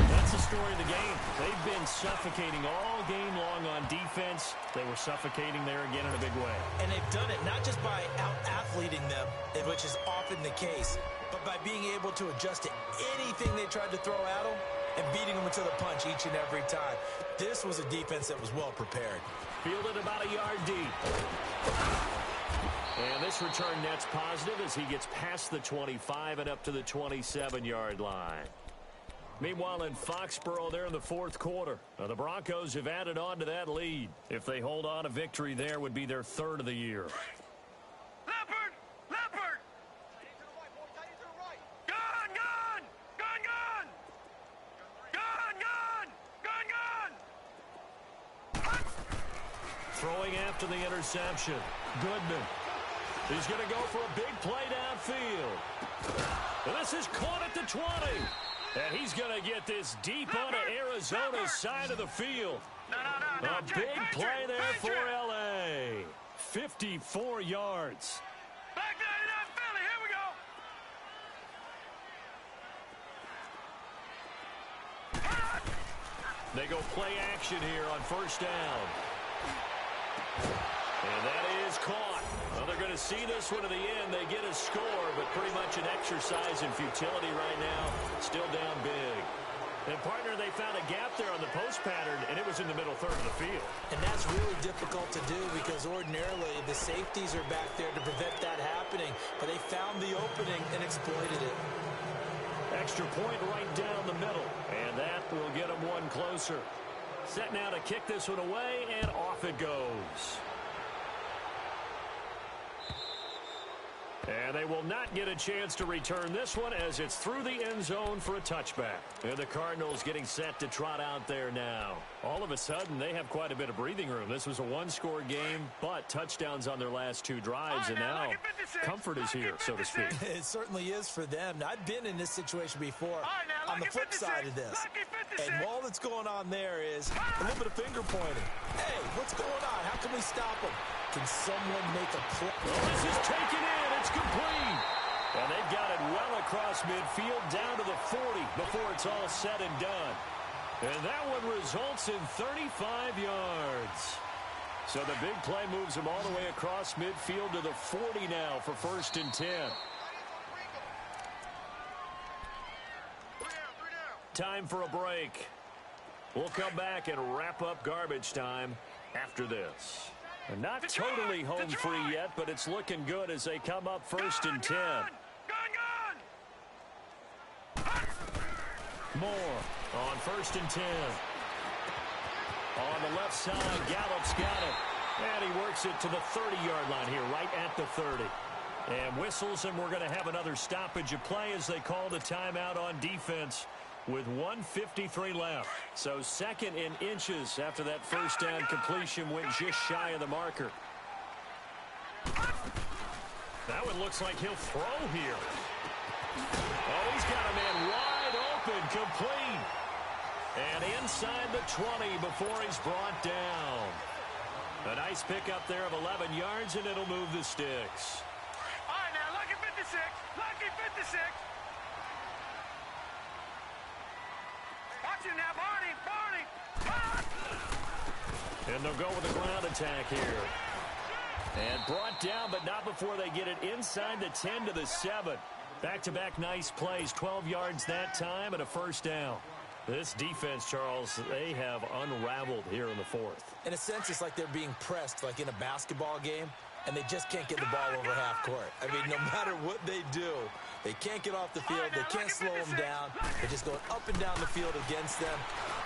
That's the story of the game. They've been suffocating all game long on defense. They were suffocating there again in a big way. And they've done it not just by out-athleting them, which is often the case, but by being able to adjust to anything they tried to throw at them and beating them to the punch each and every time. This was a defense that was well prepared. Fielded about a yard deep. And this return net's positive as he gets past the 25 and up to the 27-yard line. Meanwhile, in Foxborough, they're in the fourth quarter. Now, the Broncos have added on to that lead. If they hold on, a victory there would be their third of the year. Leopard! Leopard! Tight to the right, boy. Tight to the right. Gun! Gun! Gun! Gun! Gun! Gun! Gun! Gun! Throwing after the interception. Goodman. He's going to go for a big play downfield. And this is caught at the 20. And he's going to get this deep onto Arizona's side of the field. No. A big play there for L.A. 54 yards. Back 99 Philly. Here we go. They go play action here on first down. And that is caught. Well, they're going to see this one to the end. They get a score, but pretty much an exercise in futility right now. Still down big. And, partner, they found a gap there on the post pattern, and it was in the middle third of the field. And that's really difficult to do because ordinarily the safeties are back there to prevent that happening. But they found the opening and exploited it. Extra point right down the middle, and that will get them one closer. Set now to kick this one away, and off it goes. And they will not get a chance to return this one as it's through the end zone for a touchback. And the Cardinals getting set to trot out there now. All of a sudden, they have quite a bit of breathing room. This was a one-score game, but touchdowns on their last two drives, and now comfort is here, so to speak. It certainly is for them. I've been in this situation before on the flip side of this. And all that's going on there is a little bit of finger pointing. Hey, what's going on? How can we stop them? Can someone make a play? Well, this is taken in. It's complete. And they've got it well across midfield down to the 40 before it's all said and done. And that one results in 35 yards. So the big play moves them all the way across midfield to the 40 now for 1st and 10. Time for a break. We'll come back and wrap up garbage time after this. And not totally home free yet, but it's looking good as they come up 1st and 10. Moore on 1st and 10. On the left side, Gallup's got it. And he works it to the 30-yard line here, right at the 30. And whistles, and we're going to have another stoppage of play as they call the timeout on defense with 1:53 left. So 2nd and inches after that first down completion went just shy of the marker. That one looks like he'll throw here. Oh, he's got a man wide open, complete. And inside the 20 before he's brought down. A nice pickup there of 11 yards, and it'll move the sticks. All right, now, lucky 56. Lucky 56. Watch it now, Barney. And they'll go with a ground attack here. And brought down, but not before they get it inside the 10 to the 7. Back-to-back nice plays, 12 yards that time, and a first down. This defense, Charles, they have unraveled here in the 4th. In a sense, it's like they're being pressed, like in a basketball game, and they just can't get the ball over half court. I mean, no matter what they do, they can't get off the field. They can't slow them down. They're just going up and down the field against them.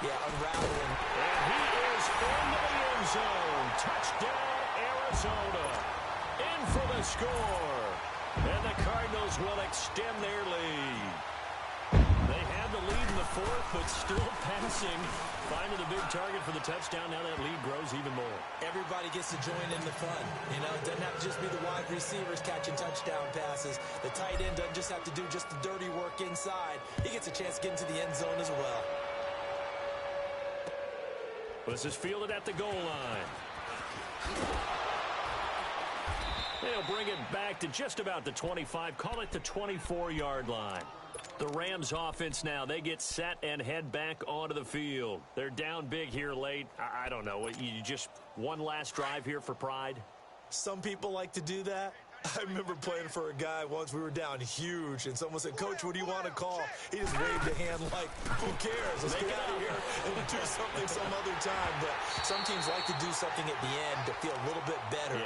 Yeah, unraveling. And he is into the end zone. Touchdown, Arizona. In for the score. And the Cardinals will extend their lead. They had the lead in the 4th, but still passing. Finding a big target for the touchdown. Now that lead grows even more. Everybody gets to join in the fun. You know, it doesn't have to just be the wide receivers catching touchdown passes. The tight end doesn't just have to do just the dirty work inside. He gets a chance to get into the end zone as well. This is fielded at the goal line. They'll bring it back to just about the 25. Call it the 24-yard line. The Rams offense now, they get set and head back onto the field. They're down big here late. I don't know. You just one last drive here for pride? Some people like to do that. I remember playing for a guy once. We were down huge, and someone said, "Coach, what do you want to call?" He just waved a hand like, "Who cares? Let's get out of here and do something some other time." But some teams like to do something at the end to feel a little bit better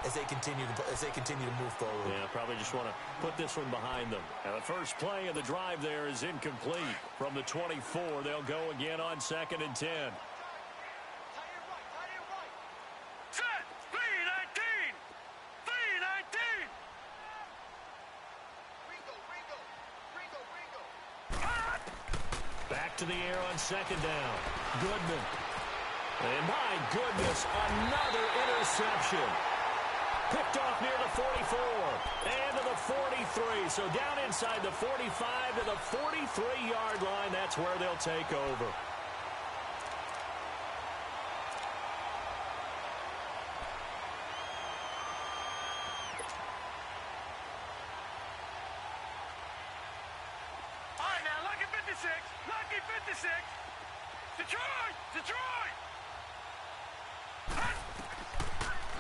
as they continue to move forward. Yeah, probably just want to put this one behind them. And the first play of the drive there is incomplete. From the 24, they'll go again on 2nd and 10. Set! 319! 319! Back to the air on 2nd down. Goodman. And my goodness, another interception. Picked off near the 44 and to the 43. So down inside the 45 to the 43-yard line. That's where they'll take over. All right, now, lucky 56. Lucky 56. Detroit! Detroit!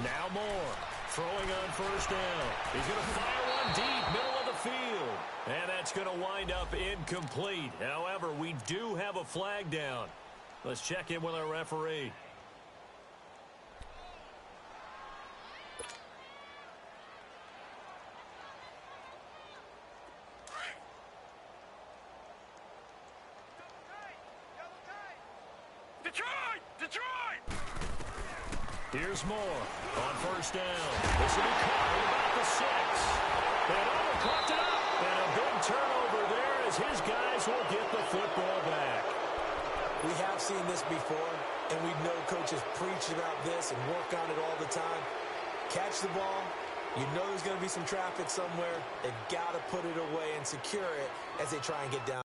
Now Moore. Throwing on 1st down. He's going to fire one deep, middle of the field. And that's going to wind up incomplete. However, we do have a flag down. Let's check in with our referee. Detroit! Detroit! Here's Moore on 1st down. This will be caught at about the 6. And caught it up. And a big turnover there as his guys will get the football back. We have seen this before, and we know coaches preach about this and work on it all the time. Catch the ball. You know there's going to be some traffic somewhere. They've got to put it away and secure it as they try and get down.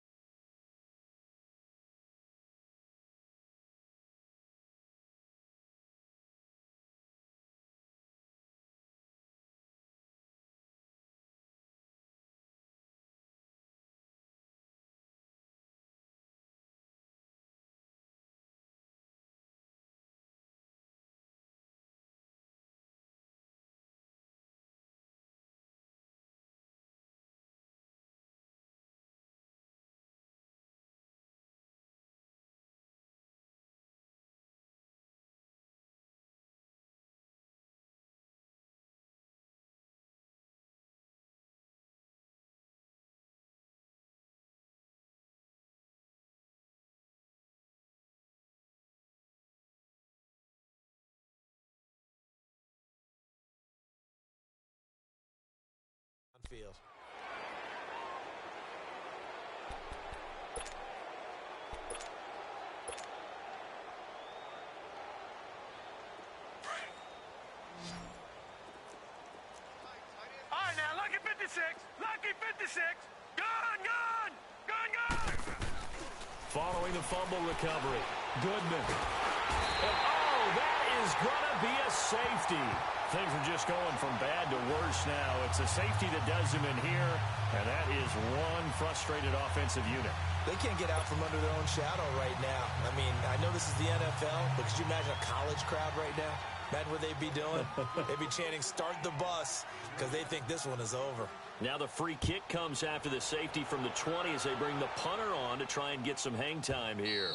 Field. All right, now, lucky 56. Lucky 56. Gun, gun! Gun, gun! Following the fumble recovery, Goodman. And, that is going to be a safety. Things are just going from bad to worse now. It's a safety that does him in here, and that is one frustrated offensive unit. They can't get out from under their own shadow right now. I mean, I know this is the NFL, but could you imagine a college crowd right now? Imagine what they'd be doing. They'd be chanting, "Start the bus," because they think this one is over. Now the free kick comes after the safety from the 20 as they bring the punter on to try and get some hang time here.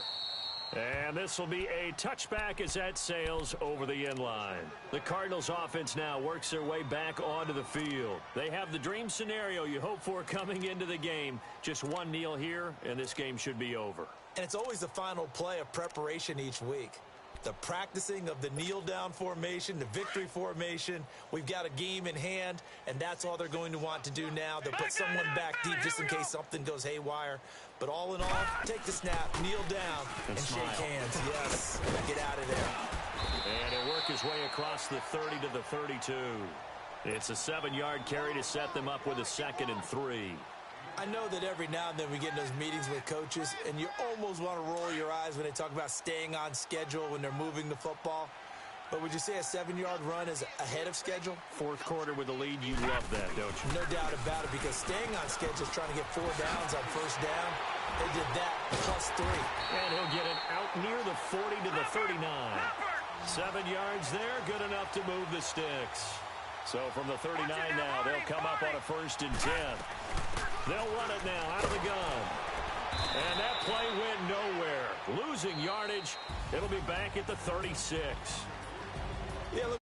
And this will be a touchback as that sails over the end line. The Cardinals offense now works their way back onto the field. They have the dream scenario you hope for coming into the game. Just one kneel here, and this game should be over. And it's always the final play of preparation each week. The practicing of the kneel-down formation, the victory formation. We've got a game in hand, and that's all they're going to want to do now. They'll put someone back deep just in case something goes haywire. But all in all, take the snap, kneel down, and shake hands. Yes, get out of there. And he'll work his way across the 30 to the 32. It's a 7-yard carry to set them up with a 2nd and 3. I know that every now and then we get in those meetings with coaches, and you almost want to roll your eyes when they talk about staying on schedule when they're moving the football. But would you say a 7-yard run is ahead of schedule? Fourth quarter with the lead, you love that, don't you? No doubt about it, because staying on schedule is trying to get 4 downs on 1st down. They did that, +3. And he'll get it out near the 40 to the 39. 7 yards there, good enough to move the sticks. So from the 39 now, they'll come up on a 1st and 10. They'll run it now out of the gun. And that play went nowhere. Losing yardage. It'll be back at the 36. Yeah, look.